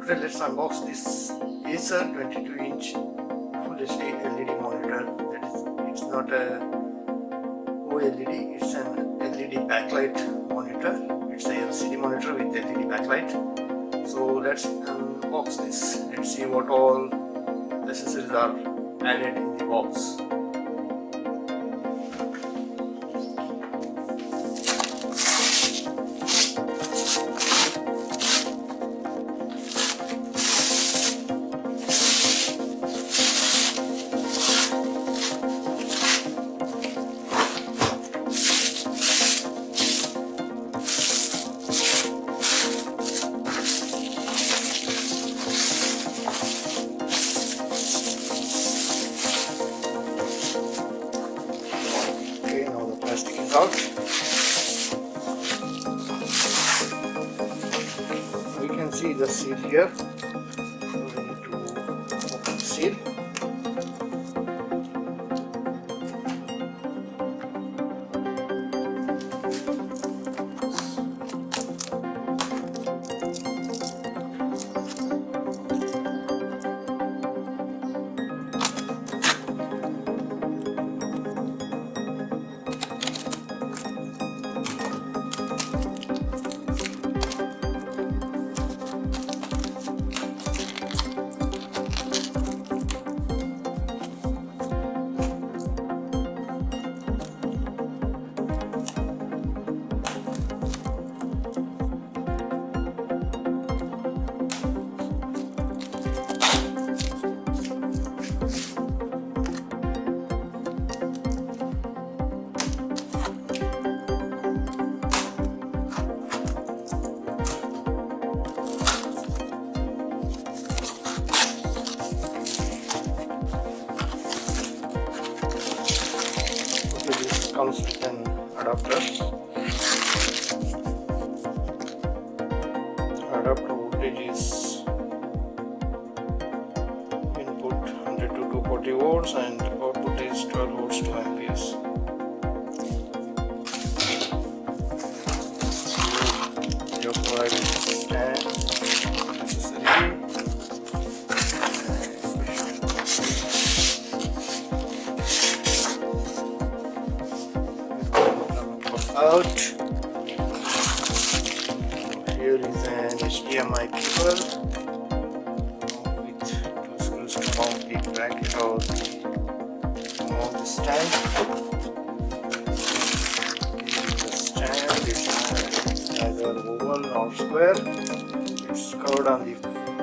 Today let's unbox this Acer 22-inch Full HD LED monitor. That is, it's not a OLED, it's an LED backlight monitor. It's a LCD monitor with LED backlight. So let's unbox this and see what all accessories are added in the box. Plastic is out. We can see the seal here. So we need to open the seal. Comes with an adapter. Adapter voltage is input 100 to 240 volts and output is 12 volts to amperes. You provide stand accessory. Out. Here is an HDMI cable with two screws to mount the bracket or mount the stand. This is the stand. It's either oval or square. It's curved on the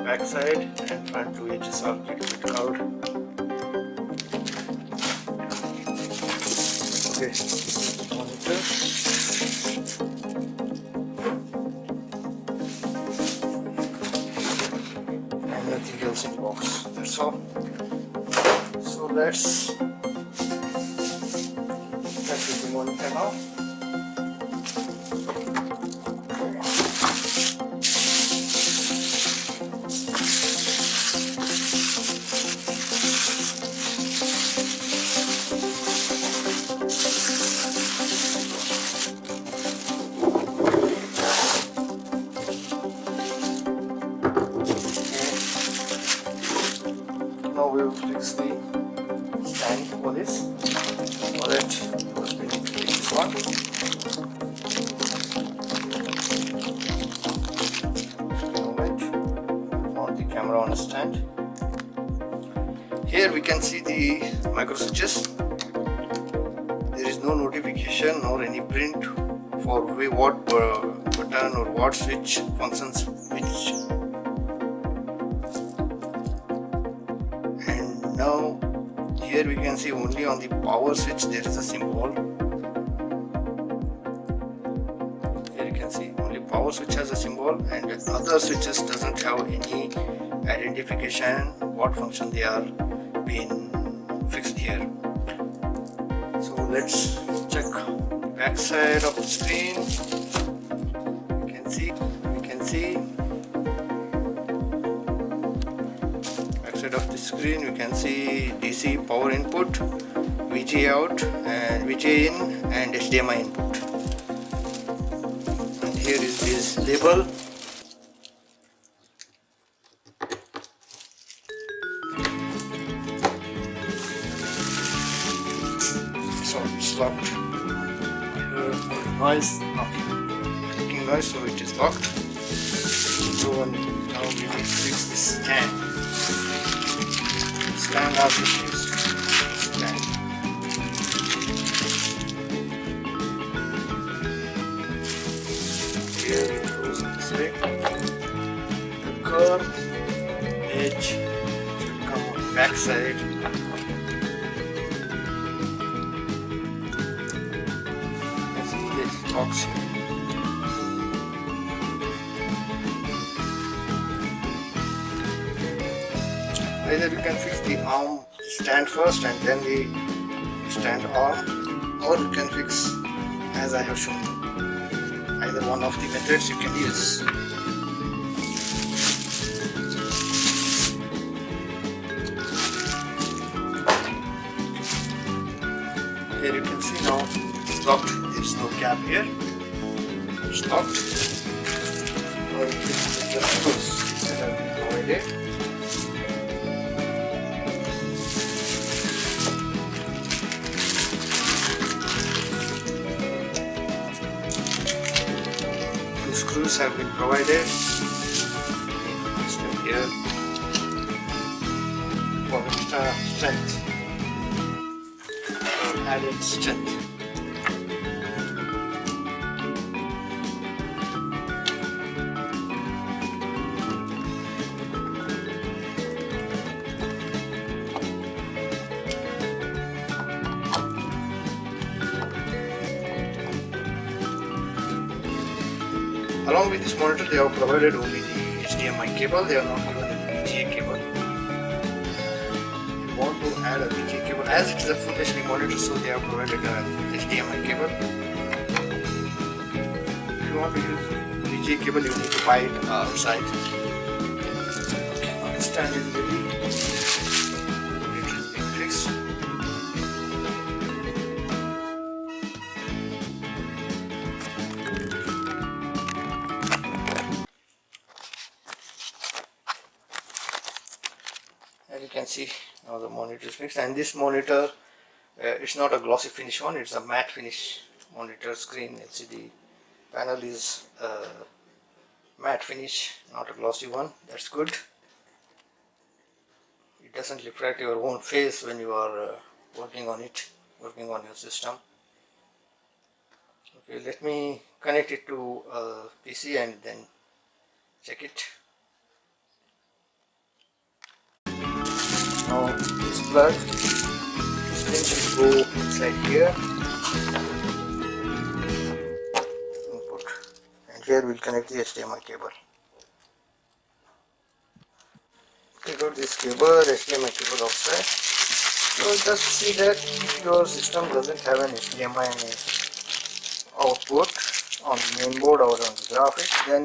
back side and front two edges are a little bit curved. Okay, this is the monitor. Nothing else in the box, that's all. So let's start with the monitor now. Now we will fix the stand for this. For that, first we need to fix this one. Mount the camera on a stand. Here we can see the micro switches. There is no notification nor any print for what button or what switch functions which. Now here we can see only on the power switch there is a symbol. Here you can see only power switch has a symbol and other switches doesn't have any identification what function they are being fixed here. So let's check the back side of the screen. We can see side of the screen we can see DC power input, VGA out and VGA in and HDMI input. And here is this label. locked. Noise, okay, clicking noise, so it is locked. So now we will fix this stand. Stand has been fixed. Stand. Here it goes this way. The curve edge should come on the back side. Box. Either you can fix the arm stand first and then the stand arm, or you can fix as I have shown. Either one of the methods you can use. Here you can see now it's locked. There's no gap here. It's locked. Now it is just screws that have been provided. Two screws have been provided. This one here for extra strength, for added strength. Along with this monitor, they have provided only the HDMI cable. They are not given the VGA cable. If you want to add a VGA cable, as it is a full HD monitor, so they have provided a HDMI cable. If you want to use VGA cable, you need to buy it outside. Okay, now the stand is ready. It is being fixed. As you can see, now the monitor is fixed, and this monitor it's not a glossy finish one, it's a matte finish monitor. Screen LCD panel is matte finish, not a glossy one. That's good. It doesn't reflect your own face when you are working on it, working on your system. Okay, let me connect it to PC and then check it. Now this plug, this pin should go inside here, input, and here we'll connect the HDMI cable. Take out this cable, HDMI cable outside. So just see that if your system doesn't have an HDMI output on the main board or on the graphics, then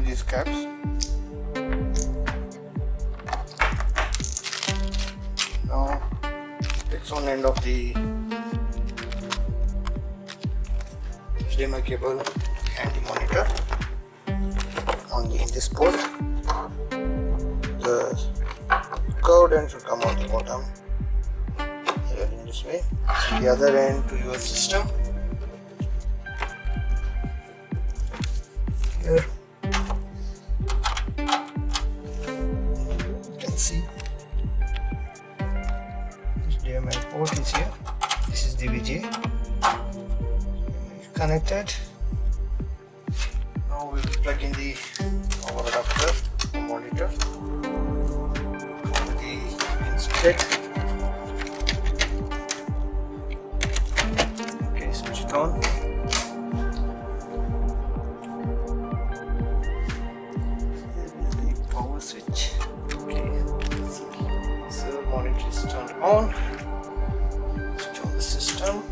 these caps. Now it's on end of the HDMI cable and the monitor in this port. The curved end should come on the bottom here in this way, and the other end to your system here. This is the VGA connected. Now we will plug in the power adapter for monitor. The pins check. Okay, switch it on. Here is the power switch. Okay, so monitor is turned on. Switch on the system.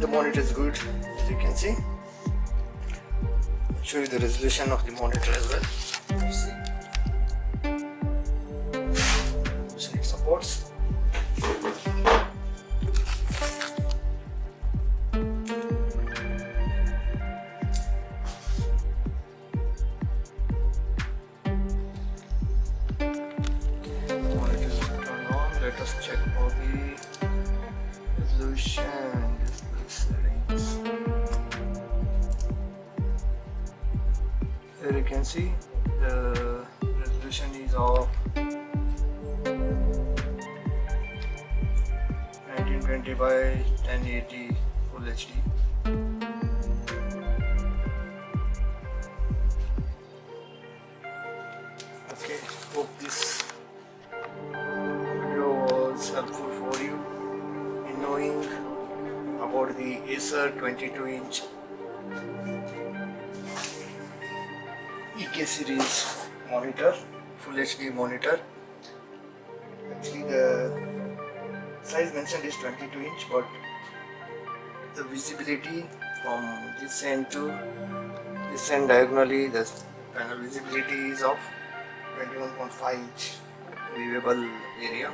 The monitor is good, as you can see. I'll show you the resolution of the monitor as well. You see, so it supports. Monitor is turned on. Let us check for the resolution. Settings. Here you can see the resolution is of 1920 by 1080 Full HD. Okay, hope this video was helpful for you in knowing about the Acer 22-inch EK series monitor, Full HD monitor. Actually the size mentioned is 22-inch, but the visibility from this end to this end diagonally, the panel visibility is of 21.5 inch viewable area.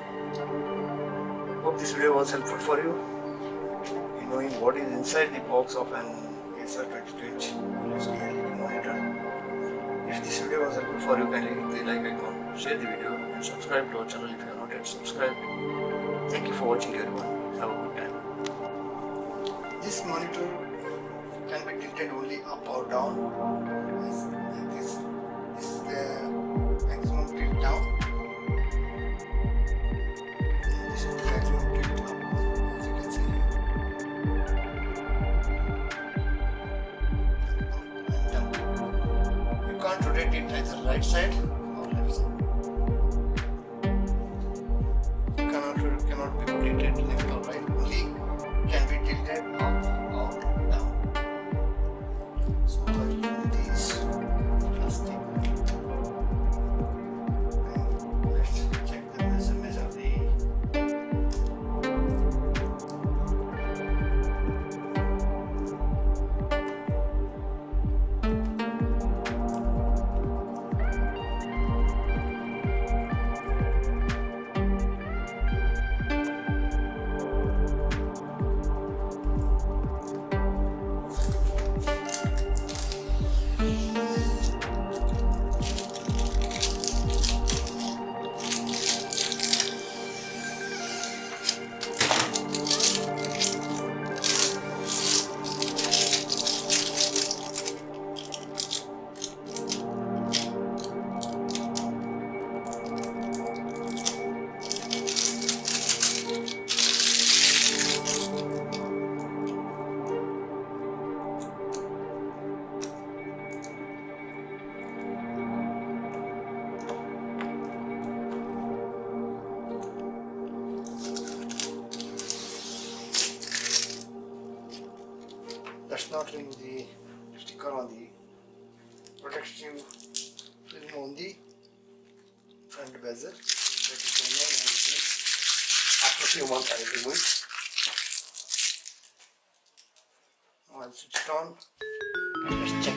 Hope this video was helpful for you in knowing what is inside the box of an Acer 22-inch Full HD LED monitor. If this video was helpful for you, kindly hit the like icon, share the video and subscribe to our channel if you have not yet subscribed. Thank you for watching everyone. Have a good time. This monitor can be tilted only up or down. This is the maximum tilt down. This is the maximum tilt up, as you can see here. Up and down. You can't rotate it either right side or left side. Cannot be rotated left or right. Only can be tilted up or down. So I will remove these plastic. And let's check the measurement of the Let's not remove the sticker on the protective film on the front bezel. Let it remain and see. After a few months I will remove it. Now I'll switch it on. Let's check.